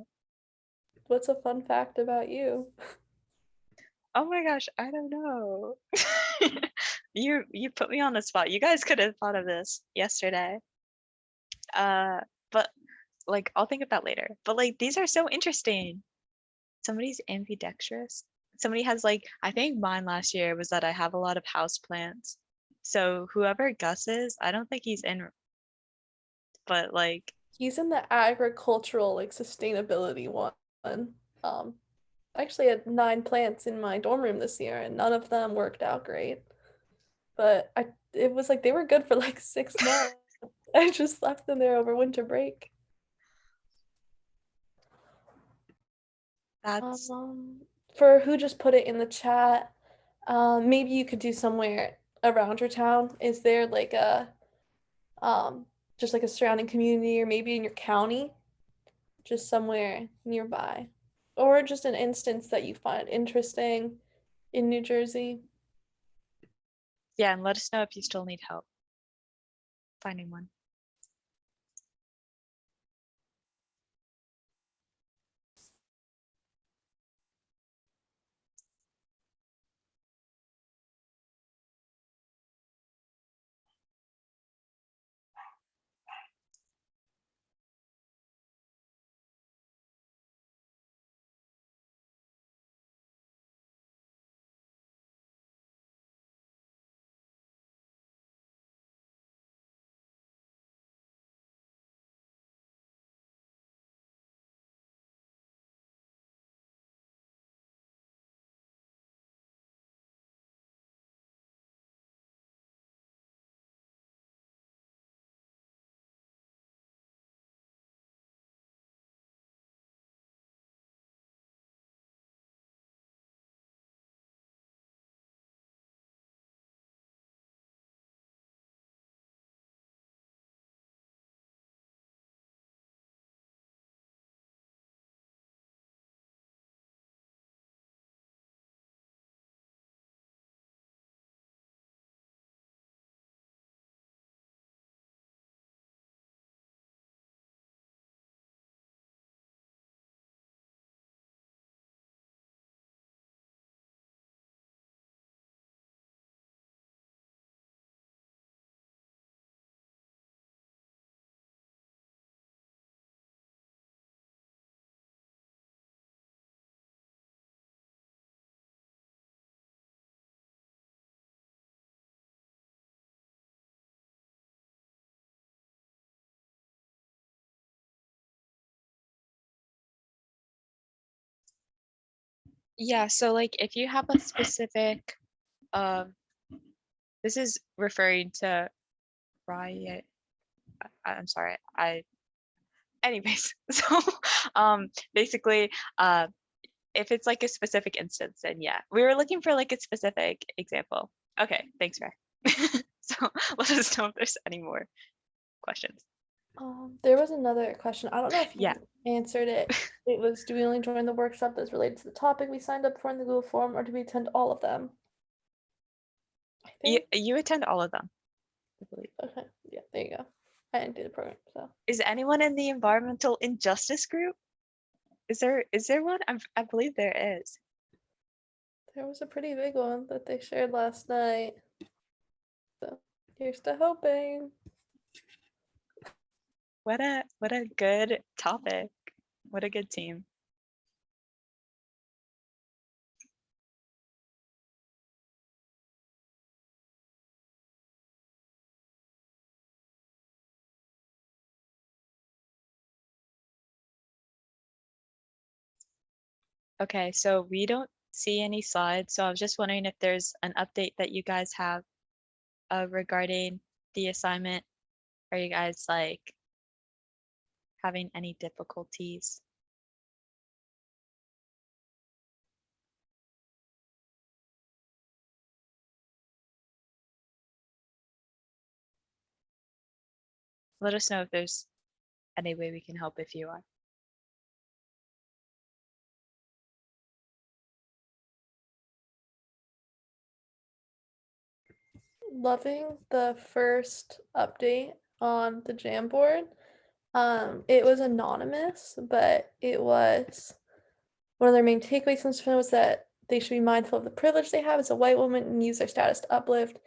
what's a fun fact about you? Oh my gosh, I don't know. You put me on the spot. You guys could have thought of this yesterday. Uh, but like I'll think of that later. But like these are so interesting. Somebody's ambidextrous. Somebody has like I think mine last year was that I have a lot of house plants. So whoever Gus is, I don't think he's in, but like He's in the agricultural like sustainability one. I actually had 9 plants in my dorm room this year and none of them worked out great. But it was like they were good for like 6 months. I just left them there over winter break. that's For who just put it in the chat, maybe you could do somewhere around your town. Is there like a just like a surrounding community or maybe in your county, just somewhere nearby, or just an instance that you find interesting in New Jersey? yeah, and let us know if you still need help finding one. Yeah, so like if you have a specific um this is referring to riot. I'm sorry. Anyways, so basically if it's like a specific instance, then yeah. We were looking for like a specific example. Okay, thanks, Ray. So let us know if there's any more questions. There was another question. I don't know if you Yeah. answered it. It was, do we only join the workshop that's related to the topic we signed up for in the Google form, or do we attend all of them? I think. You attend all of them, I believe. Okay. Yeah, there you go. I didn't do the program, so. Is anyone in the environmental injustice group? Is there one? I believe there is. There was a pretty big one that they shared last night. So here's to hoping. What a good topic. What a good team. Okay, so we don't see any slides, so I was just wondering if there's an update that you guys have regarding the assignment. Are you guys like having any difficulties? Let us know if there's any way we can help if you are. Loving the first update on the Jamboard. It was anonymous, but it was one of their main takeaways from this was that they should be mindful of the privilege they have as a white woman and use their status to uplift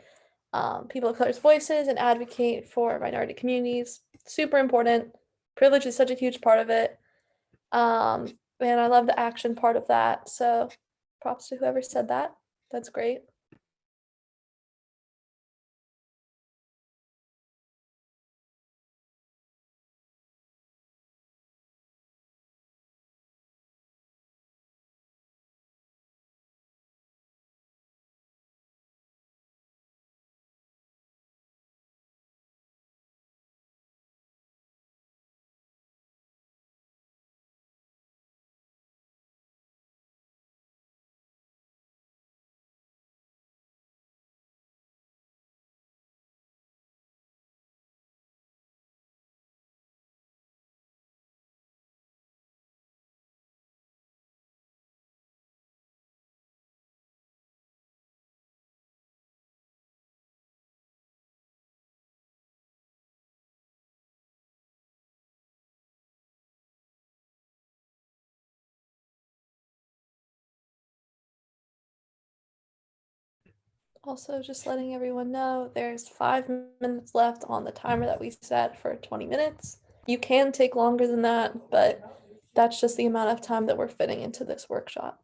people of color's voices and advocate for minority communities. Super important. Privilege is such a huge part of it. And I love the action part of that. So props to whoever said that. That's great. Also, just letting everyone know there's 5 minutes left on the timer that we set for 20 minutes. You can take longer than that, but that's just the amount of time that we're fitting into this workshop.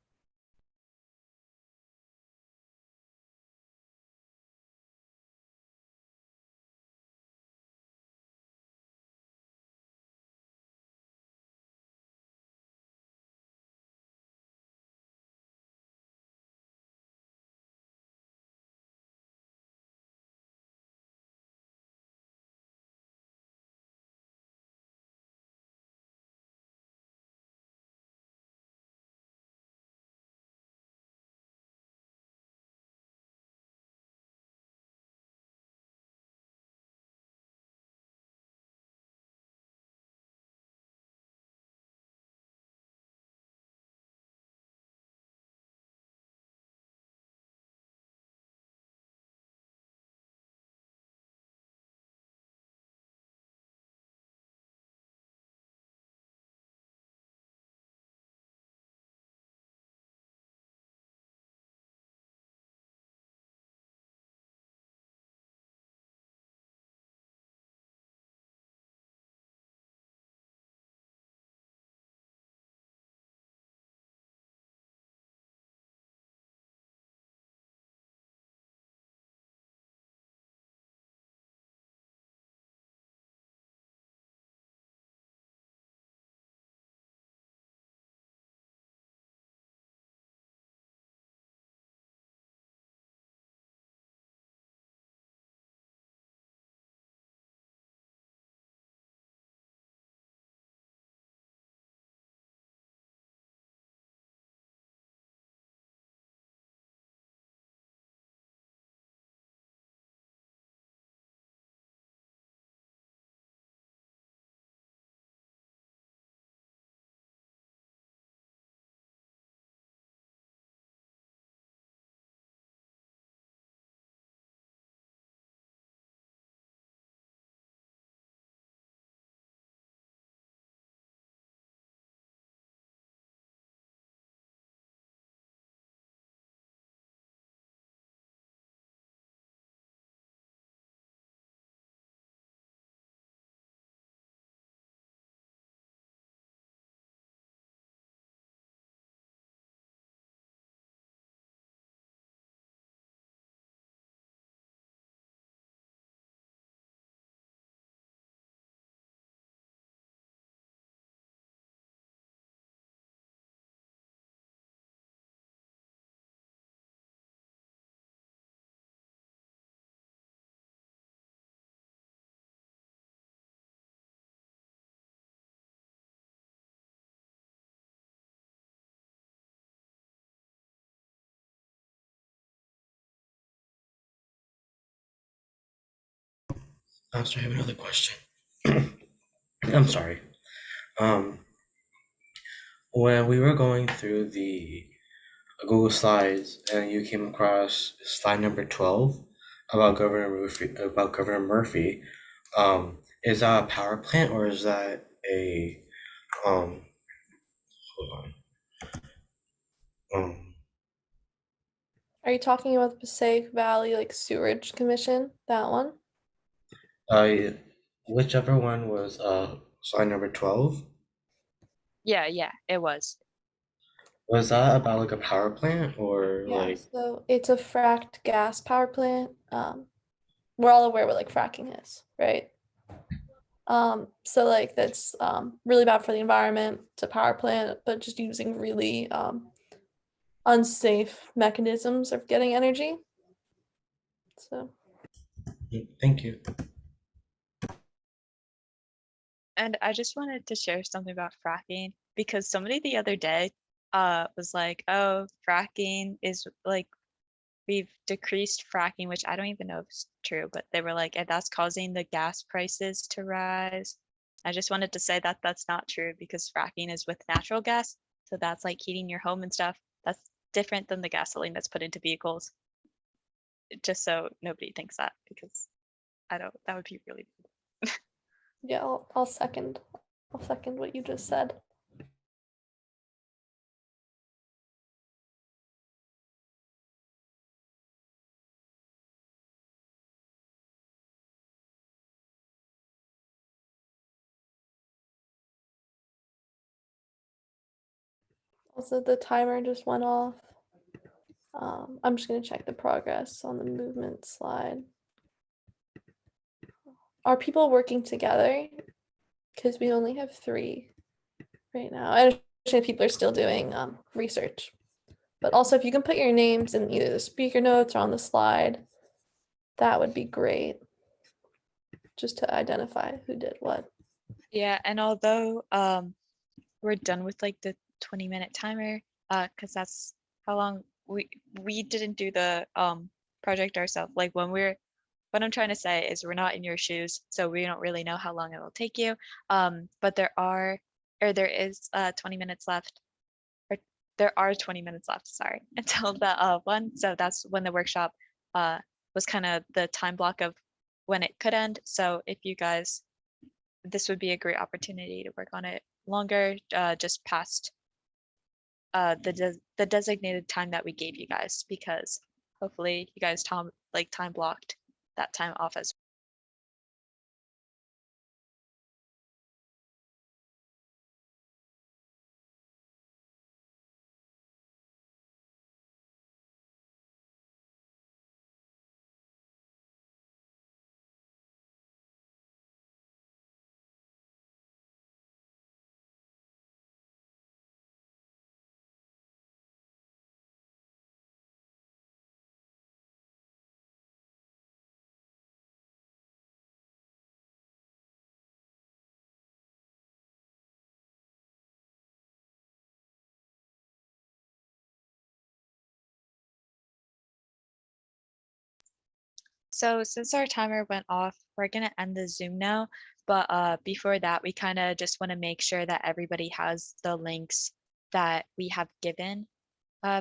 I'm sorry, I have another question. I'm sorry. Um, when we were going through the Google Slides and you came across slide number 12 about Governor Murphy, is that a power plant or is that a hold on. Are you talking about the Passaic Valley like Sewerage Commission? That one? Uh, whichever one was slide number 12. Yeah, it was. Was that about like a power plant or Yeah, like so it's a fracked gas power plant. We're all aware what like fracking is, right? So like that's really bad for the environment. It's a power plant, but just using really unsafe mechanisms of getting energy. So Thank you. And I just wanted to share something about fracking because somebody the other day was like, oh, fracking is like we've decreased fracking, which I don't even know if it's true, but they were like, and that's causing the gas prices to rise. I just wanted to say that that's not true because fracking is with natural gas. So that's like heating your home and stuff. That's different than the gasoline that's put into vehicles. Just so nobody thinks that because that would be really yeah, I'll second what you just said. Also, the timer just went off. I'm just gonna check the progress on the movement slide. Are people working together? Because we only have 3 right now. I understand people are still doing research. But also, if you can put your names in either the speaker notes or on the slide, that would be great. Just to identify who did what. Yeah, and although we're done with like the 20-minute timer, because that's how long we didn't do the project ourselves. Like what I'm trying to say is we're not in your shoes, so we don't really know how long it will take you. But there is 20 minutes left. Or there are 20 minutes left, sorry, until the one. So that's when the workshop was kind of the time block of when it could end. So if you guys, this would be a great opportunity to work on it longer, just past the designated time that we gave you guys, because hopefully you guys time blocked that time off as So since our timer went off, we're gonna end the Zoom now. But before that, we kind of just want to make sure that everybody has the links that we have given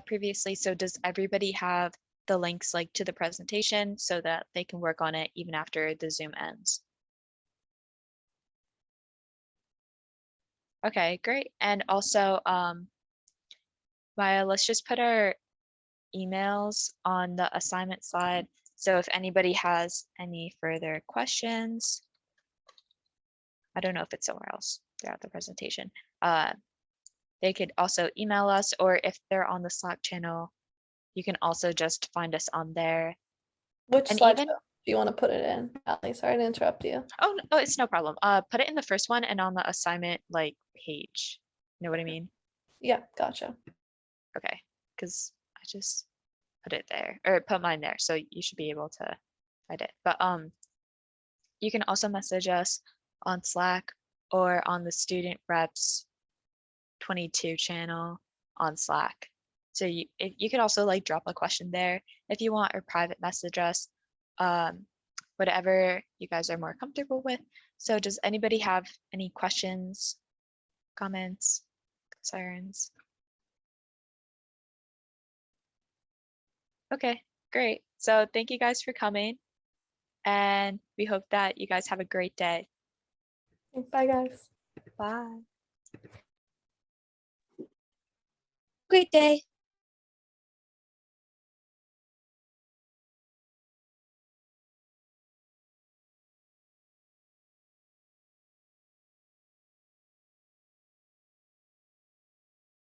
previously. So does everybody have the links like to the presentation so that they can work on it even after the Zoom ends? Okay, great. And also, Maya, let's just put our emails on the assignment slide. So if anybody has any further questions, I don't know if it's somewhere else throughout the presentation, they could also email us, or if they're on the Slack channel, you can also just find us on there. Which And slide even, do you want to put it in? Ali, sorry to interrupt you. oh, it's no problem. Put it in the first one and on the assignment like page. You know what I mean? Yeah, gotcha. Okay, because I just put it there or put mine there, so you should be able to find it. But you can also message us on Slack or on the Student Reps 22 channel on Slack. So you could also like drop a question there if you want, or private message us. whatever you guys are more comfortable with. So does anybody have any questions, comments, concerns? Okay, great. So thank you guys for coming, and we hope that you guys have a great day. Bye, guys. Bye. Great day.